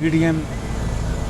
PDM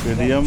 PDM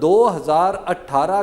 2018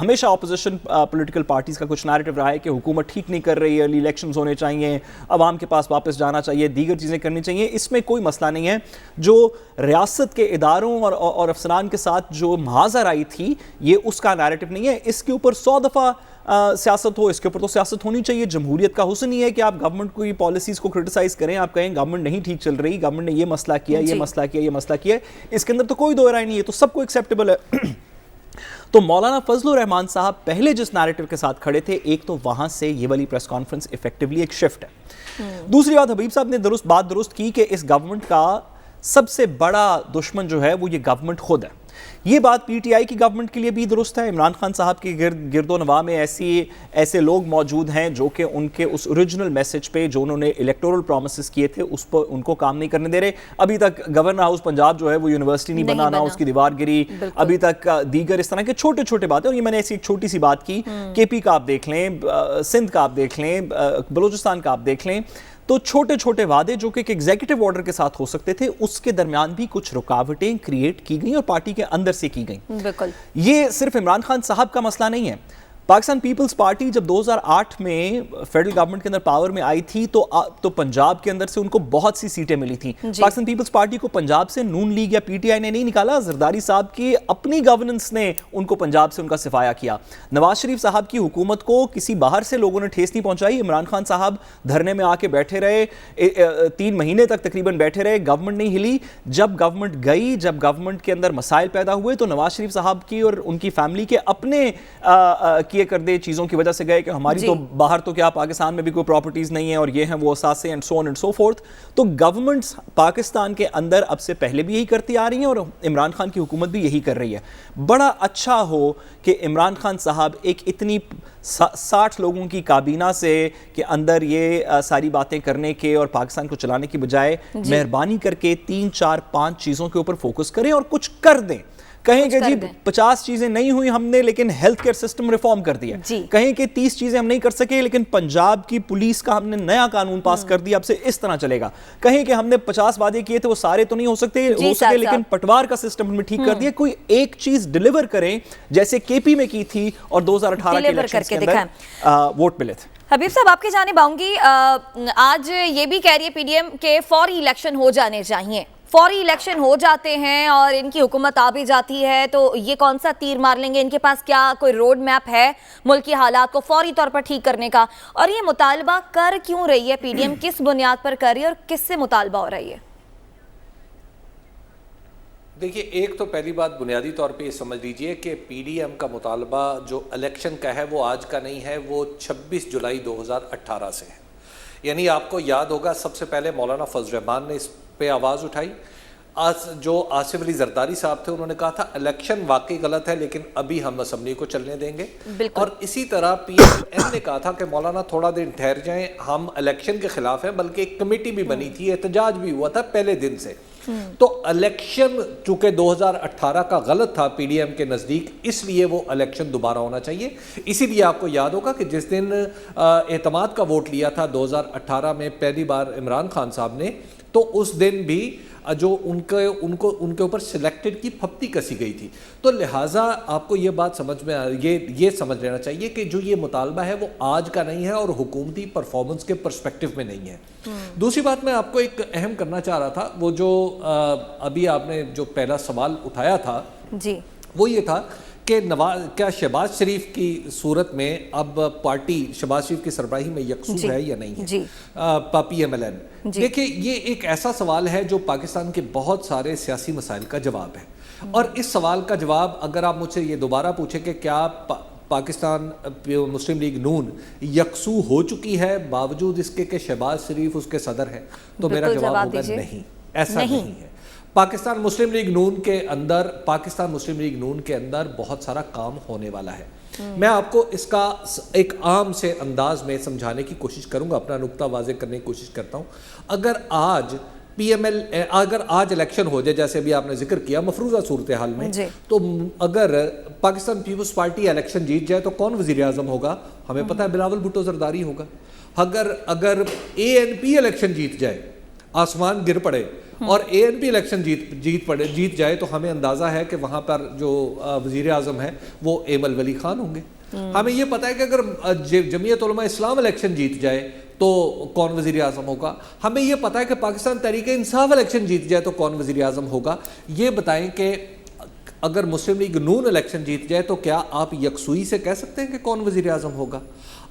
ہمیشہ opposition political parties کا کچھ نیریٹو رہا ہے کہ حکومت ٹھیک نہیں کر رہی ہے, ارلی الیکشنز ہونے چاہیے, عوام کے پاس واپس جانا چاہیے, دیگر چیزیں کرنی چاہیے. اس میں کوئی مسئلہ نہیں ہے. جو ریاست کے اداروں اور افسران کے ساتھ جو محاذر آئی تھی, یہ اس کا نیریٹو نہیں ہے. اس کے اوپر 100 دفعہ سیاست ہو, اس کے اوپر تو سیاست ہونی چاہیے. جمہوریت کا حسن یہ ہے کہ آپ گورنمنٹ کو یہ پالیسیز کو کرٹیسائز کریں, آپ کہیں گورنمنٹ نہیں ٹھیک چل رہی, گورنمنٹ نے یہ مسئلہ کیا, یہ مسئلہ کیا, یہ مسئلہ کیا. اس کے اندر تو کوئی دو رائے نہیں ہے, تو سب کو ایکسیپٹیبل ہے. تو مولانا فضل الرحمان صاحب پہلے جس نیریٹو کے ساتھ کھڑے تھے, ایک تو وہاں سے یہ والی پریس کانفرنس ایفیکٹولی ایک شفٹ ہے. دوسری بات, حبیب صاحب نے بات درست کی کہ اس گورنمنٹ کا سب سے بڑا دشمن جو ہے وہ یہ گورنمنٹ خود ہے. یہ بات پی ٹی آئی کی گورنمنٹ کے لیے بھی درست ہے. عمران خان صاحب کے گرد و نواح میں ایسے لوگ موجود ہیں جو کہ ان کے اس اوریجنل میسج پہ جو انہوں نے الیکٹورل پرومسز کیے تھے اس پر ان کو کام نہیں کرنے دے رہے. ابھی تک گورنر ہاؤس پنجاب جو ہے وہ یونیورسٹی نہیں بنا, نہ اس کی دیوار گری, ابھی تک دیگر اس طرح کے چھوٹے چھوٹے باتیں. اور یہ میں نے ایسی ایک چھوٹی سی بات کی, کے پی کا آپ دیکھ لیں, سندھ کا آپ دیکھ لیں, بلوچستان کا آپ دیکھ لیں, تو چھوٹے چھوٹے وعدے جو کہ ایک ایگزیکٹو آرڈر کے ساتھ ہو سکتے تھے, اس کے درمیان بھی کچھ رکاوٹیں کریٹ کی گئیں اور پارٹی کے اندر سے کی گئیں. بالکل یہ صرف عمران خان صاحب کا مسئلہ نہیں ہے. پاکستان پیپلز پارٹی جب 2008 میں فیڈرل گورنمنٹ کے اندر پاور میں آئی تھی تو پنجاب کے اندر سے ان کو بہت سی سیٹیں ملی تھیں. پاکستان پیپلز پارٹی کو پنجاب سے نون لیگ یا پی ٹی آئی نے نہیں نکالا, زرداری صاحب کی اپنی گورننس نے ان کو پنجاب سے ان کا صفایا کیا. نواز شریف صاحب کی حکومت کو کسی باہر سے لوگوں نے ٹھیس نہیں پہنچائی. عمران خان صاحب دھرنے میں آ کے بیٹھے رہے, 3 مہینے تک تقریباً بیٹھے رہے, گورنمنٹ نہیں ہلی. جب گورنمنٹ گئی, جب گورنمنٹ کے اندر مسائل پیدا ہوئے تو نواز شریف صاحب کی اور ان کی فیملی کے اپنے کیے کردے چیزوں کی وجہ سے گئے کہ ہماری تو باہر تو کیا پاکستان میں بھی کوئی پراپرٹیز نہیں ہے اور یہ ہیں وہ اثاثے and so on and so forth. تو گورنمنٹس پاکستان کے اندر اب سے پہلے بھی یہی کرتی آ رہی ہیں اور عمران خان کی حکومت بھی یہی کر رہی ہے. بڑا اچھا ہو کہ عمران خان صاحب ایک اتنی 60 لوگوں کی کابینہ سے کے اندر یہ ساری باتیں کرنے کے اور پاکستان کو چلانے کی بجائے مہربانی کر کے 3 4 5 چیزوں کے اوپر فوکس کریں اور کچھ کر دیں. کہیں کہ جی 50 چیزیں نہیں ہوئی ہم نے لیکن ہیلتھ کیئر سسٹم ریفارم کر دیا, کہیں کہ 30 چیزیں ہم نہیں کر سکے لیکن پنجاب کی پولیس کا ہم نے نیا قانون پاس کر دیا, اب سے اس طرح چلے گا. کہیں کہ ہم نے 50 وعدے کیے تھے وہ سارے تو نہیں ہو سکے لیکن پٹوار کا سسٹم ہم نے ٹھیک کر دیا. کوئی ایک چیز ڈیلیور کریں جیسے کے پی میں کی تھی اور 2018 کے الیکشن کے اندر ووٹ ملے تھے. حبیب صاحب آپ کی جانب آؤں گی, آج یہ بھی کہہ رہی ہے پی ڈی ایم کہ فوری الیکشن ہو جانے چاہیے. فوری الیکشن ہو جاتے ہیں اور ان کی حکومت آ بھی جاتی ہے تو یہ کون سا تیر مار لیں گے؟ ان کے پاس کیا کوئی روڈ میپ ہے ملک کی حالات کو فوری طور پر ٹھیک کرنے کا؟ اور یہ مطالبہ کر کیوں رہی ہے پی ڈی ایم, کس بنیاد پر کر رہی ہے اور کس سے مطالبہ ہو رہی ہے؟ دیکھیے, ایک تو پہلی بات بنیادی طور پہ یہ سمجھ لیجئے کہ پی ڈی ایم کا مطالبہ جو الیکشن کا ہے وہ آج کا نہیں ہے, وہ 26 جولائی 2018 سے ہے. یعنی آپ کو یاد ہوگا سب سے پہلے مولانا فضل الرحمان نے اس پہ آواز اٹھائی. جو آصف علی زرداری صاحب تھے انہوں نے کہا تھا الیکشن واقعی غلط ہے لیکن ابھی ہم اسمبلی کو چلنے دیں گے. اور اسی طرح پی ایم نے کہا تھا کہ مولانا تھوڑا دن ٹھہر جائیں, ہم الیکشن کے خلاف ہیں, بلکہ ایک کمیٹی بھی بنی تھی, احتجاج بھی ہوا تھا پہلے دن سے. تو الیکشن چونکہ 2018 کا غلط تھا پی ڈی ایم کے نزدیک, اس لیے وہ الیکشن دوبارہ ہونا چاہیے. اسی لیے آپ کو یاد ہوگا کہ جس دن اعتماد کا ووٹ لیا تھا 2018 میں پہلی بار عمران خان صاحب نے, تو اس دن بھی جو ان کے اوپر سلیکٹڈ کی پھپتی کسی گئی تھی. تو لہٰذا آپ کو یہ بات سمجھ میں یہ سمجھ لینا چاہیے کہ جو یہ مطالبہ ہے وہ آج کا نہیں ہے اور حکومتی پرفارمنس کے پرسپیکٹو میں نہیں ہے. دوسری بات میں آپ کو ایک اہم کرنا چاہ رہا تھا, وہ جو ابھی آپ نے جو پہلا سوال اٹھایا تھا وہ یہ تھا کہ کیا شہباز شریف کی صورت میں اب پارٹی شہباز شریف کی سربراہی میں یکسو ہے یا نہیں ہے, پی ایم ایل این. دیکھیں, یہ ایک ایسا سوال ہے جو پاکستان کے بہت سارے سیاسی مسائل کا جواب ہے, اور اس سوال کا جواب اگر آپ مجھ سے یہ دوبارہ پوچھیں کہ کیا پاکستان مسلم لیگ نون یکسو ہو چکی ہے باوجود اس کے کہ شہباز شریف اس کے صدر ہیں, تو میرا جواب ہوگا نہیں, ایسا نہیں ہے. پاکستان مسلم لیگ نون کے اندر بہت سارا کام ہونے والا ہے. میں آپ کو اس کا ایک عام سے انداز میں سمجھانے کی کوشش کروں گا, اپنا نقطہ واضح کرنے کی کوشش کرتا ہوں. اگر آج الیکشن ہو جائے جیسے ابھی آپ نے ذکر کیا مفروضہ صورتحال میں, تو اگر پاکستان پیپلز پارٹی الیکشن جیت جائے تو کون وزیر اعظم ہوگا؟ ہمیں پتہ ہے بلاول بھٹو زرداری ہوگا. اگر اے این پی الیکشن جیت جائے آسمان گر پڑے اور ANP الیکشن جیت جائے تو ہمیں اندازہ ہے کہ وہاں پر جو وزیر اعظم ہے وہ ایمل ولی خان ہوں گے. ہمیں یہ پتہ ہے کہ اگر جمعیت علماء اسلام الیکشن جیت جائے تو کون وزیر اعظم ہوگا. ہمیں یہ پتہ ہے کہ پاکستان تحریک انصاف الیکشن جیت جائے تو کون وزیر اعظم ہوگا. یہ بتائیں کہ اگر مسلم لیگ نون الیکشن جیت جائے تو کیا آپ یکسوئی سے کہہ سکتے ہیں کہ کون وزیر اعظم ہوگا؟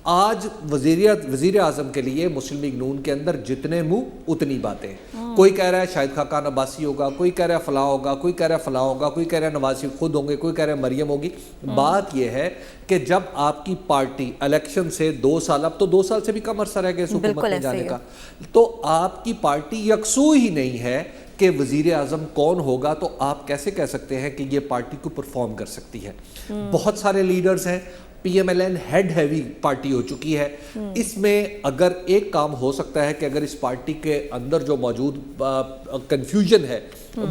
آج وزیر اعظم کے لیے مسلم لیگ نون کے اندر جتنے منہ اتنی باتیں. کوئی کہہ رہا ہے شاہد خاقان عباسی ہوگا, کوئی کہہ رہا ہے فلاں ہوگا, کوئی کہہ رہا ہے فلاں ہوگا, کوئی کہہ رہا ہے نواز شریف خود ہوں گے, کوئی کہہ رہا ہے مریم ہوگی. بات یہ ہے کہ جب آپ کی پارٹی الیکشن سے 2 سال, اب تو 2 سال سے بھی کم عرصہ رہ گیا اس حکومت میں جانے کا, تو آپ کی پارٹی یکسو ہی نہیں ہے کہ وزیر اعظم کون ہوگا, تو آپ کیسے کہہ سکتے ہیں کہ یہ پارٹی کو پرفارم کر سکتی ہے؟ بہت سارے لیڈرز ہیں, PMLN ہیڈ ہیوی پارٹی ہو چکی ہے. اس میں اگر ایک کام ہو سکتا ہے کہ اگر اس پارٹی کے اندر جو موجود کنفیوژن ہے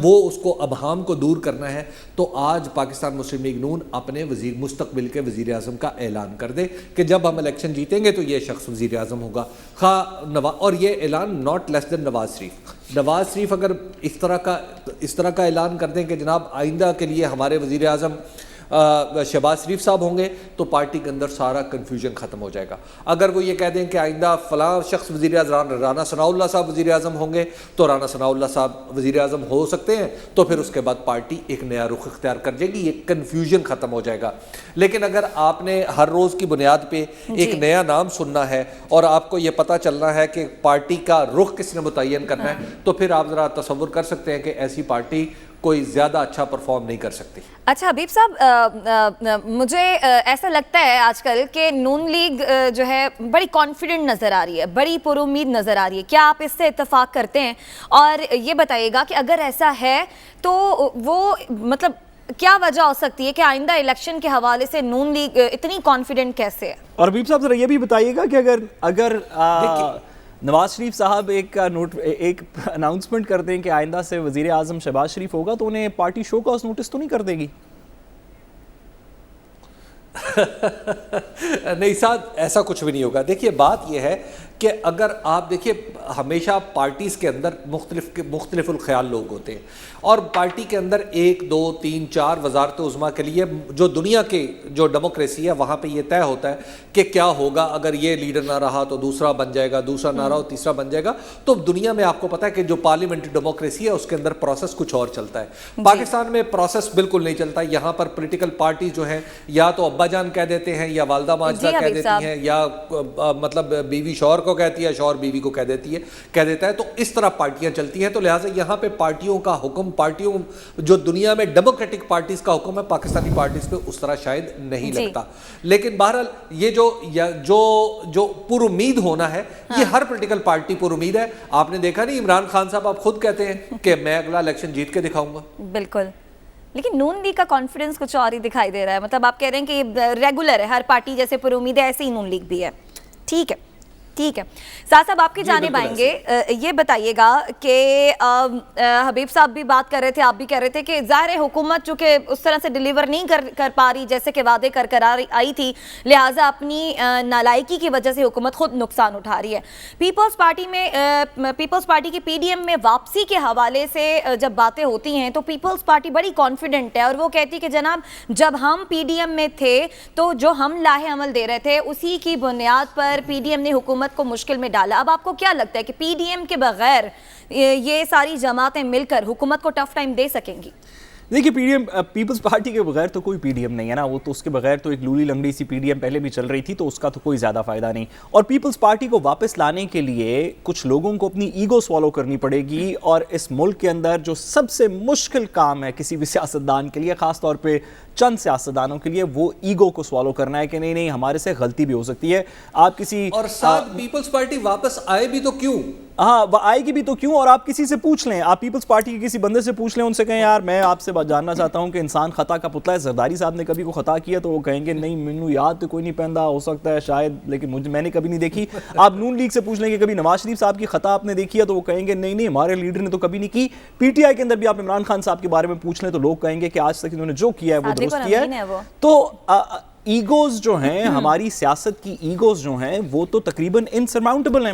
وہ اس کو ابہام کو دور کرنا ہے, تو آج پاکستان مسلم لیگ نون اپنے مستقبل کے وزیر اعظم کا اعلان کر دے کہ جب ہم الیکشن جیتیں گے تو یہ شخص وزیر اعظم ہوگا. اور یہ اعلان ناٹ لیس دین نواز شریف اگر اس طرح کا اعلان کر دیں کہ جناب آئندہ کے لیے ہمارے وزیر اعظم شہباز شریف صاحب ہوں گے تو پارٹی کے اندر سارا کنفیوژن ختم ہو جائے گا. اگر وہ یہ کہہ دیں کہ آئندہ فلاں شخص وزیر اعظم رانا ثناء اللہ صاحب وزیر اعظم ہوں گے تو رانا ثناء اللہ صاحب وزیر اعظم ہو سکتے ہیں, تو پھر اس کے بعد پارٹی ایک نیا رخ اختیار کر جائے گی, یہ کنفیوژن ختم ہو جائے گا. لیکن اگر آپ نے ہر روز کی بنیاد پہ ایک نیا نام سننا ہے اور آپ کو یہ پتہ چلنا ہے کہ پارٹی کا رخ کس نے متعین کرنا ہے, تو پھر آپ ذرا تصور کر سکتے ہیں کہ ایسی پارٹی کوئی زیادہ اچھا پرفارم نہیں کر سکتی. اچھا حبیب صاحب, مجھے ایسا لگتا ہے آج کل کہ نون لیگ جو ہے بڑی کانفیڈنٹ نظر آ رہی ہے, بڑی پر امید نظر آ رہی ہے. کیا آپ اس سے اتفاق کرتے ہیں؟ اور یہ بتائیے گا کہ اگر ایسا ہے تو وہ مطلب کیا وجہ ہو سکتی ہے کہ آئندہ الیکشن کے حوالے سے نون لیگ اتنی کانفیڈنٹ کیسے ہے؟ اور حبیب صاحب ذرا یہ بھی بتائیے گا کہ اگر نواز شریف صاحب ایک اناؤنسمنٹ کر دیں کہ آئندہ سے وزیر اعظم شہباز شریف ہوگا, تو انہیں پارٹی شو کاز نوٹس تو نہیں کر دے گی؟ نہیں صاحب, ایسا کچھ بھی نہیں ہوگا. دیکھیے بات یہ ہے کہ اگر آپ دیکھیے ہمیشہ پارٹیز کے اندر مختلف الخیال لوگ ہوتے ہیں, اور پارٹی کے اندر 1 2 3 4 وزارت عظمیٰ کے لیے جو دنیا کے جو ڈیموکریسی ہے وہاں پہ یہ طے ہوتا ہے کہ کیا ہوگا, اگر یہ لیڈر نہ رہا تو دوسرا بن جائے گا, دوسرا نہ رہا تو تیسرا بن جائے گا. تو دنیا میں آپ کو پتہ ہے کہ جو پارلیمنٹری ڈیموکریسی ہے اس کے اندر پروسیس کچھ اور چلتا ہے. پاکستان میں پروسیس بالکل نہیں چلتا. یہاں پر پولیٹیکل پارٹی جو ہیں یا تو ابا جان کہہ دیتے ہیں یا والدہ ماجدہ کہہ دیتی ہیں, یا مطلب بیوی شوہر کو کہتی ہے, شوہر بیوی کو کہہ دیتا ہے. تو اس طرح پارٹیاں چلتی ہیں. تو لہٰذا یہاں پہ پارٹیوں کا حکم, پارٹیوں جو دنیا میں ڈیموکریٹک پارٹیز کا حکم ہے, پاکستانی پارٹیز پہ اس طرح شاید نہیں لگتا. لیکن بہرحال یہ جو پر امید ہونا ہے, یہ ہر پولیٹیکل پارٹی پر امید ہے. آپ نے دیکھا نہیں, عمران خان صاحب آپ خود کہتے ہیں کہ میں اگلا الیکشن جیت کے دکھاؤں گا. بالکل. لیکن نون لیگ کا کانفیڈنس کچھ اور ہی دکھائی دے رہا ہے. مطلب آپ کہہ رہے ہیں کہ یہ ریگولر ہے, ہر پارٹی جیسے پر امید ہے ایسے ہی نون لیگ بھی ہے. ٹھیک ہے. سعد صاحب آپ کی جانب آئیں گے. یہ بتائیے گا کہ حبیب صاحب بھی بات کر رہے تھے, آپ بھی کہہ رہے تھے کہ ظاہر حکومت چونکہ اس طرح سے ڈیلیور نہیں کر پا رہی جیسے کہ وعدے کر آئی تھی, لہٰذا اپنی نالائکی کی وجہ سے حکومت خود نقصان اٹھا رہی ہے. پیپلز پارٹی کی PDM میں واپسی کے حوالے سے جب باتیں ہوتی ہیں تو پیپلز پارٹی بڑی کانفیڈنٹ ہے, اور وہ کہتی ہے کہ جناب جب ہم PDM میں تھے تو جو ہم لاہ عمل دے رہے تھے اسی کی بنیاد پر PDM نے حکومت کو مشکل میں ڈالا. اب آپ کو کیا لگتا ہے کہ PDM کے بغیر یہ ساری جماعتیں مل کر حکومت کو ٹف ٹائم دے سکیں گی؟ دیکھیے پیپلز پارٹی کے بغیر تو کوئی PDM نہیں ہے نا, وہ تو اس کے بغیر تو ایک لولی لنگڑی سی PDM پہلے بھی چل رہی تھی, تو اس کا تو کوئی زیادہ فائدہ نہیں. اور پیپلز پارٹی کو واپس لانے کے لیے کچھ لوگوں کو اپنی ایگو سوالو کرنی پڑے گی, اور اس ملک کے اندر جو سب سے مشکل کام ہے کسی بھی سیاستدان کے لیے, خاص طور پہ چند سیاستدانوں کے لیے, وہ ایگو کو سوالو کرنا ہے کہ نہیں ہمارے سے غلطی بھی ہو سکتی ہے. آپ کسی اور ساتھ پیپلز پارٹی واپس آئے بھی تو کیوں, ہاں آئے گی بھی تو کیوں, اور آپ کسی سے پوچھ لیں, آپ پیپلز پارٹی کے کسی بندے سے پوچھ لیں, ان سے کہیں یار میں آپ سے جاننا چاہتا ہوں کہ انسان خطا کا پتلا ہے, زرداری صاحب نے کبھی کوئی خطا کیا, تو وہ کہیں گے نہیں مینوں یاد تو کوئی نہیں پہنتا, ہو سکتا ہے شاید, لیکن میں نے کبھی نہیں دیکھی. آپ نون لیگ سے پوچھ لیں کہ کبھی نواز شریف صاحب کی خطا آپ نے دیکھی ہے, تو وہ کہیں گے نہیں ہمارے لیڈر نے تو کبھی نہیں کی. PTI کے اندر بھی آپ عمران خان صاحب کے بارے میں پوچھ لیں تو لوگ کہیں گے کہ آج تک انہوں نے جو کیا ہے وہ درست کیا ہے. تو ایگوز جو ہیں, ہماری سیاست کی ایگوز جو ہیں وہ تو تقریباً انسرماؤنٹیبل ہیں.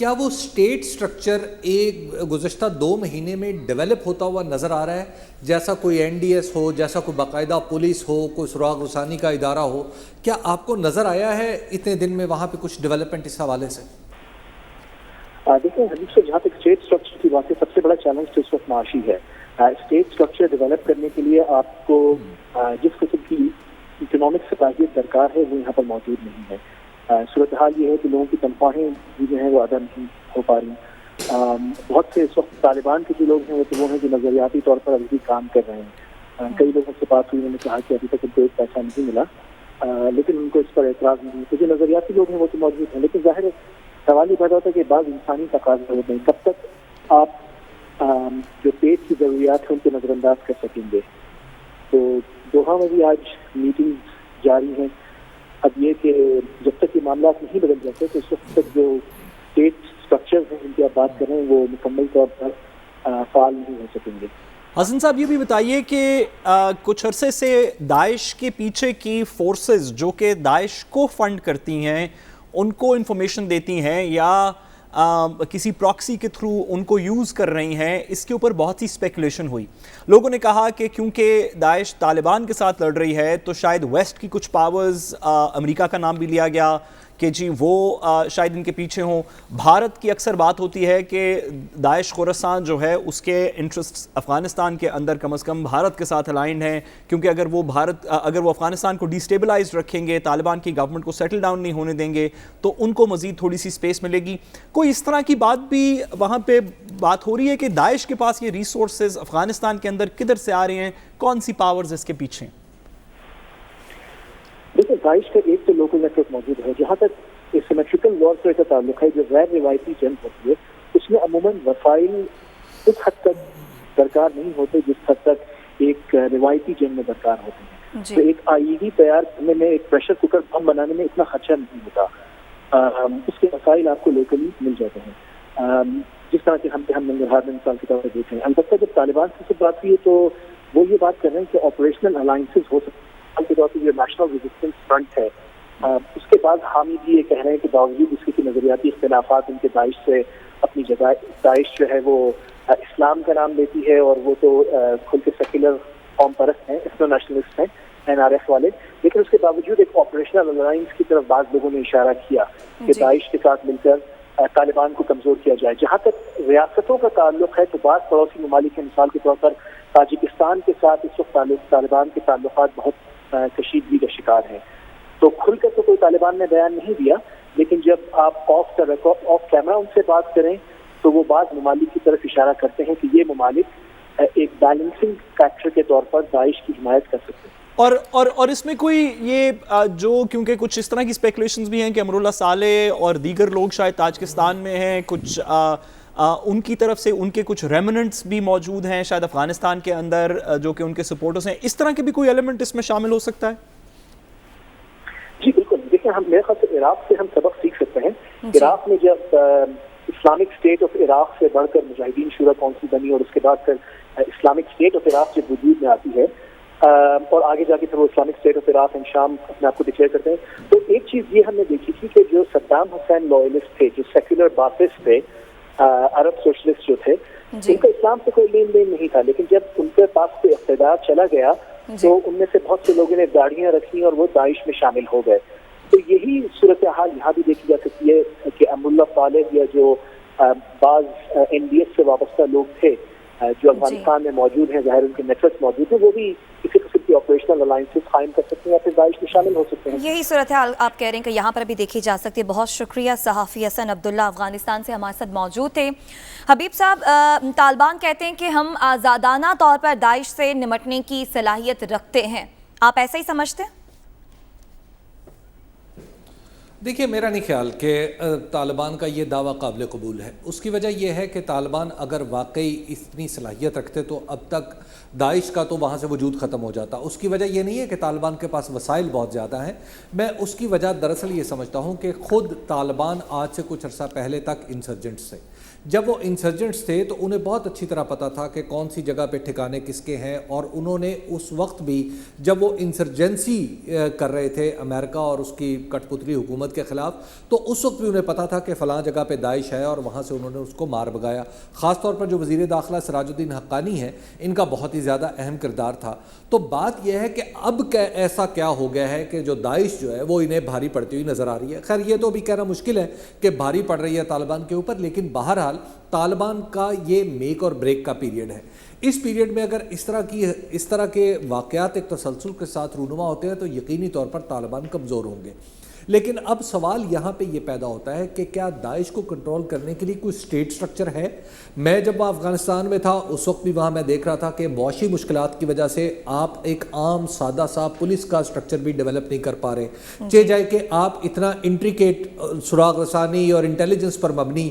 کیا وہ اسٹیٹ سٹرکچر ایک گزشتہ 2 مہینے میں ڈیولپ ہوتا ہوا نظر آ رہا ہے, جیسا کوئی NDS ہو, جیسا کوئی باقاعدہ پولیس ہو, کوئی سراغ رسانی کا ادارہ ہو؟ کیا آپ کو نظر آیا ہے اتنے دن میں وہاں پہ کچھ ڈیولپمنٹ اس حوالے سے؟ دیکھیں حبیب سے, جہاں تک اسٹیٹ اسٹرکچر کی بات ہے, سب سے بڑا چیلنج تو اس وقت معاشی ہے. اسٹیٹ اسٹرکچر ڈیولپ کرنے کے لیے آپ کو جس قسم کی اکنامک صلاحیت درکار ہے وہ یہاں پر موجود نہیں ہے. صورتحال یہ ہے کہ لوگوں کی تنخواہیں بھی جو ہیں وہ ادا نہیں ہو پا رہی. بہت سے اس وقت طالبان کے جو لوگ ہیں وہ ہیں جو نظریاتی طور پر ابھی بھی کام کر رہے ہیں. کئی لوگوں سے بات ہوئی, انہوں نے کہا کہ ابھی تک ان کو ایک پیسہ نہیں ملا, لیکن ان کو اس پر اعتراض نہیں. تو جو نظریاتی لوگ ہیں وہ تو موجود ہیں, لیکن ظاہر سوال یہ پیدا ہوتا ہے کہ بعض انسانی تقاضے ہوتے ہیں. کب تک آپ جو پیٹ کی ضروریات ہیں ان کو نظر انداز کر سکیں گے؟ تو دوحہ میں بھی آج میٹنگ جاری ہیں. اب یہ کہ جب تک یہ معاملات نہیں بدل جاتے تو اس وقت تک جو اسٹیٹ اسٹرکچر ہیں جن کی آپ بات کر رہے ہیں وہ مکمل طور پر فعال نہیں ہو سکیں گے. حسن صاحب یہ بھی بتائیے کہ کچھ عرصے سے داعش کے پیچھے کی فورسز جو کہ داعش کو فنڈ کرتی ہیں, ان کو انفارمیشن دیتی ہیں یا کسی پراکسی کے تھرو ان کو یوز کر رہی ہیں, اس کے اوپر بہت سی اسپیکولیشن ہوئی. لوگوں نے کہا کہ کیونکہ داعش طالبان کے ساتھ لڑ رہی ہے تو شاید ویسٹ کی کچھ پاورز, امریکہ کا نام بھی لیا گیا کہ جی وہ شاید ان کے پیچھے ہوں. بھارت کی اکثر بات ہوتی ہے کہ داعش خوراسان جو ہے اس کے انٹرسٹ افغانستان کے اندر کم از کم بھارت کے ساتھ الائنڈ ہیں, کیونکہ اگر وہ افغانستان کو ڈیسٹیبلائز رکھیں گے, طالبان کی گورنمنٹ کو سیٹل ڈاؤن نہیں ہونے دیں گے تو ان کو مزید تھوڑی سی اسپیس ملے گی. کوئی اس طرح کی بات بھی وہاں پہ بات ہو رہی ہے کہ داعش کے پاس یہ ریسورسز افغانستان کے اندر کدھر سے آ رہے ہیں, کون سی پاورز اس کے پیچھے ہیں؟ دیکھیں داعش کا ایک تو لوکل نیٹ ورک موجود ہے. جہاں تک سیمیٹریکل وارفیئر کا تعلق ہے, جو غیر روایتی جنگ ہوتی ہے, اس میں عموماً وسائل اس حد تک درکار نہیں ہوتے جس حد تک ایک روایتی جنگ میں درکار ہوتے ہیں. تو ایک IED تیار کرنے میں, ایک پریشر کوکر بم بنانے میں اتنا خرچہ نہیں ہوتا. اس کے وسائل آپ کو لوکلی مل جاتے ہیں, جس طرح کہ ہم ننگرہار میں مثال کے طور پر دیکھ رہے ہیں. البتہ جب طالبان سے بات ہوئی ہے تو وہ یہ بات کر رہے ہیں کہ آپریشنل الائنسز ہو سکتے ہیں کے طور پر جو نیشنل ریزسٹنس فرنٹ ہے, اس کے بعد حامی بھی یہ کہہ رہے ہیں کہ باوجود اس کے نظریاتی اختلافات ان کے داعش سے اپنی جگہ, داعش جو ہے وہ اسلام کا نام لیتی ہے اور وہ تو کھل کے سیکولر قوم پرست ہیں, ایتھنو نیشنلسٹ ہیں, NRF والے, لیکن اس کے باوجود ایک آپریشنل الائنس کی طرف بعض لوگوں نے اشارہ کیا کہ داعش کے ساتھ مل کر طالبان کو کمزور کیا جائے. جہاں تک ریاستوں کا تعلق ہے تو بعض پڑوسی ممالک کے مثال کے طور پر تاجکستان کے ساتھ اس وقت طالبان کے تعلقات بہت کشیدگی کا شکار ہیں. تو کھل کر تو کوئی طالبان نے بیان نہیں دیا, لیکن جب آپ آف کیمرہ ان سے بات کریں تو وہ بعض ممالک کی طرف اشارہ کرتے ہیں کہ یہ ممالک ایک بیلنسنگ فیکٹر کے طور پر داعش کی حمایت کر سکتے ہیں. اور اس میں کوئی یہ جو کیونکہ کچھ اس طرح کی اسپیکولیشنز بھی ہیں کہ امراللہ صالح اور دیگر لوگ شاید تاجکستان میں ہیں, کچھ ان کی طرف سے ان کے کچھ ریمننٹس بھی موجود ہیں شاید افغانستان کے اندر جو کہ ان کے سپورٹرز ہیں, اس طرح کے بھی کوئی ایلیمنٹ اس میں شامل ہو سکتا ہے؟ جی بالکل. دیکھیں ہم میرے خیال سے عراق سے ہم سبق سیکھ سکتے ہیں. عراق میں جب اسلامک اسٹیٹ آف عراق سے بڑھ کر مجاہدین شورا کونسل بنی اور اس کے بعد پھر اسلامک اسٹیٹ آف عراق جب وجود میں آتی ہے اور آگے جا کے پھر وہ Islamic state of Iraq and شام اپنے آپ کو ڈکلیئر کرتے ہیں, تو ایک چیز یہ ہم نے دیکھی تھی کہ جو صدام حسین لوئلسٹ تھے, جو سیکولر باسسٹ تھے, عرب سوشلسٹ جو تھے, ان کا اسلام سے کوئی لین دین نہیں تھا, لیکن جب ان کے پاس کوئی اقتدار چلا گیا تو ان میں سے بہت سے لوگوں نے داڑیاں رکھی اور وہ داعش میں شامل ہو گئے. تو یہی صورتحال یہاں بھی دیکھی جا سکتی ہے کہ امراللہ صالح یا جو بعض NDS سے وابستہ لوگ تھے جو افغانستان میں موجود ہیں, ظاہر ان کے نیٹ ورک موجود ہیں, وہ بھی کسی قسم کی آپریشنل الائنسز قائم کر سکتے ہیں یا پھر داعش میں شامل ہو سکتے ہیں. یہی صورتحال آپ کہہ رہے ہیں کہ یہاں پر بھی دیکھی جا سکتی ہے. بہت شکریہ. صحافی حسن عبداللہ افغانستان سے ہمارے ساتھ موجود تھے. حبیب صاحب, طالبان کہتے ہیں کہ ہم آزادانہ طور پر داعش سے نمٹنے کی صلاحیت رکھتے ہیں, آپ ایسا ہی سمجھتے ہیں؟ دیکھیے میرا نہیں خیال کہ طالبان کا یہ دعویٰ قابل قبول ہے. اس کی وجہ یہ ہے کہ طالبان اگر واقعی اتنی صلاحیت رکھتے تو اب تک داعش کا تو وہاں سے وجود ختم ہو جاتا. اس کی وجہ یہ نہیں ہے کہ طالبان کے پاس وسائل بہت زیادہ ہیں. میں اس کی وجہ دراصل یہ سمجھتا ہوں کہ خود طالبان آج سے کچھ عرصہ پہلے تک انسرجنٹس تھے. جب وہ انسرجنٹس تھے تو انہیں بہت اچھی طرح پتہ تھا کہ کون سی جگہ پہ ٹھکانے کس کے ہیں, اور انہوں نے اس وقت بھی جب وہ انسرجنسی کر رہے تھے امریکہ اور اس کی کٹ پتلی حکومت حکومت کے خلاف، تو اس وقت بھی انہیں پتا تھا کہ فلاں جگہ پہ داعش ہے اور وہاں سے انہوں نے اس کو مار بگایا. خاص طور پر جو وزیر داخلہ سراج الدین حقانی ہیں، ان کا بہت ہی زیادہ اہم کردار تھا. تو بات یہ ہے کہ اب ایسا کیا ہو گیا ہے کہ جو داعش جو ہے وہ انہیں بھاری پڑتی ہوئی نظر آ رہی ہے. خیر یہ تو بھی کہنا مشکل ہے کہ بھاری پڑ رہی ہے طالبان کے اوپر، لیکن بہرحال طالبان کا یہ میک اور بریک کا پیریڈ ہے. اس پیریڈ میں اگر اس طرح کے واقعات ایک تسلسل کے ساتھ رونما ہوتے ہیں تو یقینی طور پر طالبان کمزور ہوں گے. لیکن اب سوال یہاں پہ یہ پیدا ہوتا ہے کہ کیا داعش کو کنٹرول کرنے کے لیے کوئی اسٹیٹ سٹرکچر ہے؟ میں جب افغانستان میں تھا اس وقت بھی وہاں میں دیکھ رہا تھا کہ معاشی مشکلات کی وجہ سے آپ ایک عام سادہ سا پولیس کا سٹرکچر بھی ڈیولپ نہیں کر پا رہے. چاہے جائے کہ آپ اتنا انٹریکیٹ سراغ رسانی اور انٹیلیجنس پر مبنی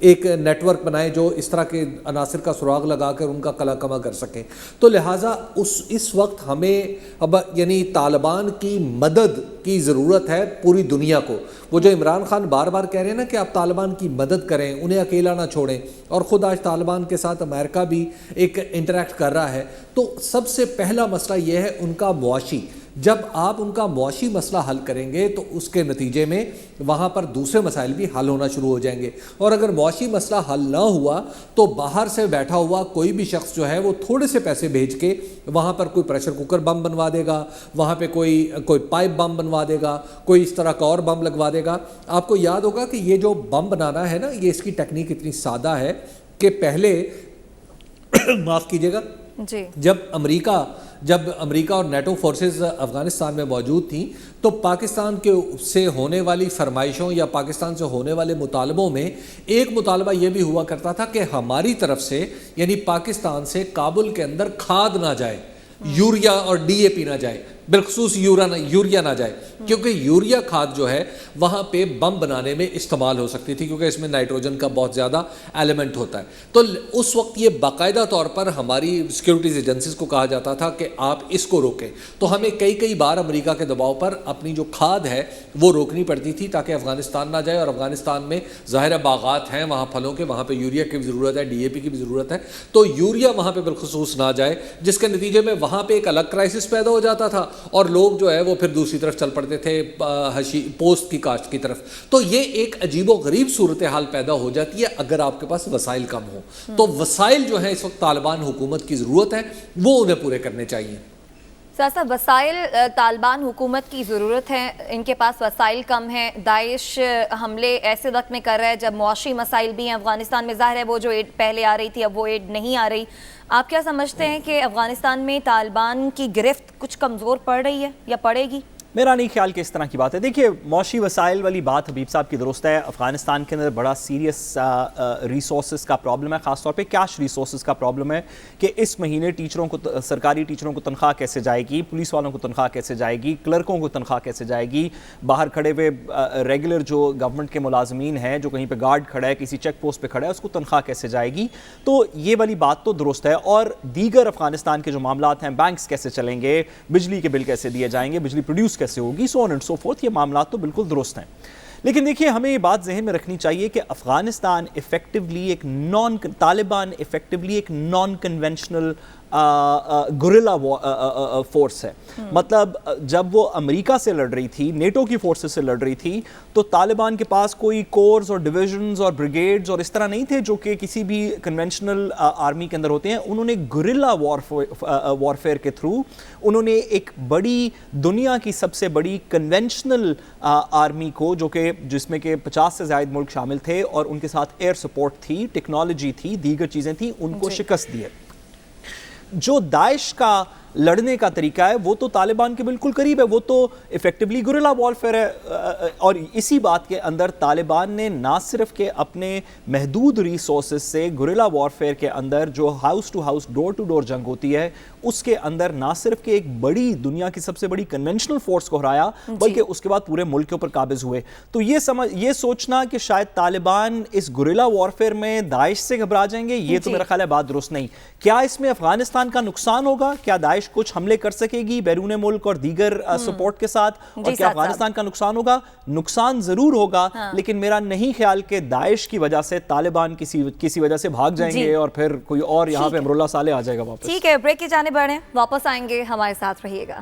ایک نیٹ ورک بنائے جو اس طرح کے عناصر کا سراغ لگا کر ان کا کلا کما کر سکیں. تو لہٰذا اس وقت ہمیں اب یعنی طالبان کی مدد کی ضرورت ہے پوری دنیا کو. وہ جو عمران خان بار بار کہہ رہے ہیں نا کہ آپ طالبان کی مدد کریں، انہیں اکیلا نہ چھوڑیں، اور خود آج طالبان کے ساتھ امریکہ بھی ایک انٹریکٹ کر رہا ہے. تو سب سے پہلا مسئلہ یہ ہے ان کا معاشی. جب آپ ان کا معاشی مسئلہ حل کریں گے تو اس کے نتیجے میں وہاں پر دوسرے مسائل بھی حل ہونا شروع ہو جائیں گے. اور اگر معاشی مسئلہ حل نہ ہوا تو باہر سے بیٹھا ہوا کوئی بھی شخص جو ہے وہ تھوڑے سے پیسے بھیج کے وہاں پر کوئی پریشر کوکر بم بنوا دے گا، وہاں پہ کوئی پائپ بم بنوا دے گا، کوئی اس طرح کا اور بم لگوا دے گا. آپ کو یاد ہوگا کہ یہ جو بم بنانا ہے نا، یہ اس کی ٹیکنیک اتنی سادہ ہے کہ پہلے معاف کیجیے گا جی، جب امریکہ اور نیٹو فورسز افغانستان میں موجود تھیں تو پاکستان کے سے ہونے والی فرمائشوں یا پاکستان سے ہونے والے مطالبوں میں ایک مطالبہ یہ بھی ہوا کرتا تھا کہ ہماری طرف سے یعنی پاکستان سے کابل کے اندر کھاد نہ جائے، یوریا اور ڈی اے پی نہ جائے، بالخصوص یوریا نہ جائے، کیونکہ یوریا کھاد جو ہے وہاں پہ بم بنانے میں استعمال ہو سکتی تھی کیونکہ اس میں نائٹروجن کا بہت زیادہ ایلیمنٹ ہوتا ہے. تو اس وقت یہ باقاعدہ طور پر ہماری سیکیورٹیز ایجنسیز کو کہا جاتا تھا کہ آپ اس کو روکیں. تو ہمیں کئی بار امریکہ کے دباؤ پر اپنی جو کھاد ہے وہ روکنی پڑتی تھی تاکہ افغانستان نہ جائے. اور افغانستان میں ظاہر باغات ہیں وہاں پھلوں کے، وہاں پہ یوریا کی بھی ضرورت ہے، ڈی اے پی کی بھی ضرورت ہے. تو یوریا وہاں پہ بالخصوص نہ جائے، جس کے نتیجے میں وہاں پہ ایک الگ کرائسس پیدا ہو جاتا تھا اور لوگ جو ہے وہ پھر دوسری طرف چل پڑتے تھے پوسٹ کی کاشت کی طرف. تو یہ ایک عجیب و غریب صورتحال پیدا ہو جاتی ہے اگر آپ کے پاس وسائل کم ہوں. تو وسائل جو ہیں اس وقت طالبان حکومت کی ضرورت ہے، وہ انہیں پورے کرنے چاہیے. سیاست وسائل طالبان حکومت کی ضرورت ہے، ان کے پاس وسائل کم ہیں. داعش حملے ایسے وقت میں کر رہا ہے جب معاشی مسائل بھی ہیں افغانستان میں. ظاہر ہے وہ جو ایڈ پہلے آ رہی تھی اب وہ ایڈ نہیں آ رہی. آپ کیا سمجھتے ہیں کہ افغانستان میں طالبان کی گرفت کچھ کمزور پڑ رہی ہے یا پڑے گی؟ میرا نہیں خیال کہ اس طرح کی بات ہے. دیکھیے معاشی وسائل والی بات حبیب صاحب کی درست ہے. افغانستان کے اندر بڑا سیریس ریسورسز کا پرابلم ہے، خاص طور پہ کیش ریسورسز کا پرابلم ہے کہ اس مہینے سرکاری ٹیچروں کو تنخواہ کیسے جائے گی، پولیس والوں کو تنخواہ کیسے جائے گی، کلرکوں کو تنخواہ کیسے جائے گی، باہر کھڑے ہوئے ریگولر جو گورنمنٹ کے ملازمین ہیں جو کہیں پہ گارڈ کھڑا ہے، کسی چیک پوسٹ پہ کھڑا ہے، اس کو تنخواہ کیسے جائے گی. تو یہ والی بات تو درست ہے. اور دیگر افغانستان کے جو معاملات ہیں، بینکس کیسے چلیں گے، بجلی کے بل کیسے دیے جائیں گے، بجلی پروڈیوس کیسے ہوگی، سو آن اینڈ سو فورتھ، یہ معاملات تو بالکل درست ہیں. لیکن دیکھیے ہمیں یہ بات ذہن میں رکھنی چاہیے کہ افغانستان طالبان ایفیکٹولی ایک نان کنونشنل گوریلا فورس ہے. مطلب جب وہ امریکہ سے لڑ رہی تھی، نیٹو کی فورسز سے لڑ رہی تھی، تو طالبان کے پاس کوئی کورز اور ڈویژنز اور بریگیڈز اور اس طرح نہیں تھے جو کہ کسی بھی کنونشنل آرمی کے اندر ہوتے ہیں. انہوں نے گوریلا وارفیئر کے تھرو انہوں نے ایک بڑی دنیا کی سب سے بڑی کنونشنل آرمی کو، جو کہ جس میں کہ 50 سے زائد ملک شامل تھے اور ان کے ساتھ ایئر سپورٹ تھی، ٹیکنالوجی تھی، دیگر چیزیں تھیں، ان کو شکست دی ہے. جو داعش کا لڑنے کا طریقہ ہے وہ تو طالبان کے بالکل قریب ہے، وہ تو ایفیکٹولی گوریلا وارفیئر ہے. اور اسی بات کے اندر طالبان نے نہ صرف کہ اپنے محدود ریسورسز سے گوریلا وارفیئر کے اندر جو house to house door to door جنگ ہوتی ہے اس کے اندر نہ صرف کہ ایک بڑی دنیا کی سب سے بڑی کنونشنل فورس کو ہرایا بلکہ اس کے بعد پورے ملک کے اوپر قابض ہوئے. تو یہ سوچنا کہ شاید طالبان اس گوریلا وارفیئر میں داعش سے گھبرا جائیں گے، یہ تو میرا خیال ہے بات درست نہیں. کیا اس میں افغانستان کا نقصان ہوگا؟ کیا داعش کچھ حملے کر سکے گی بیرون ملک اور دیگر سپورٹ کے ساتھ؟ اور کیا افغانستان کا نقصان ہوگا؟ نقصان ضرور ہوگا، لیکن میرا نہیں خیال کہ داعش کی وجہ سے طالبان کسی وجہ سے بھاگ جائیں گے اور پھر کوئی اور یہاں پہ امراللہ صالح آ جائے گا واپس. ٹھیک ہے، بریک کی جانب بڑھیں، واپس آئیں گے، ہمارے ساتھ رہیے گا.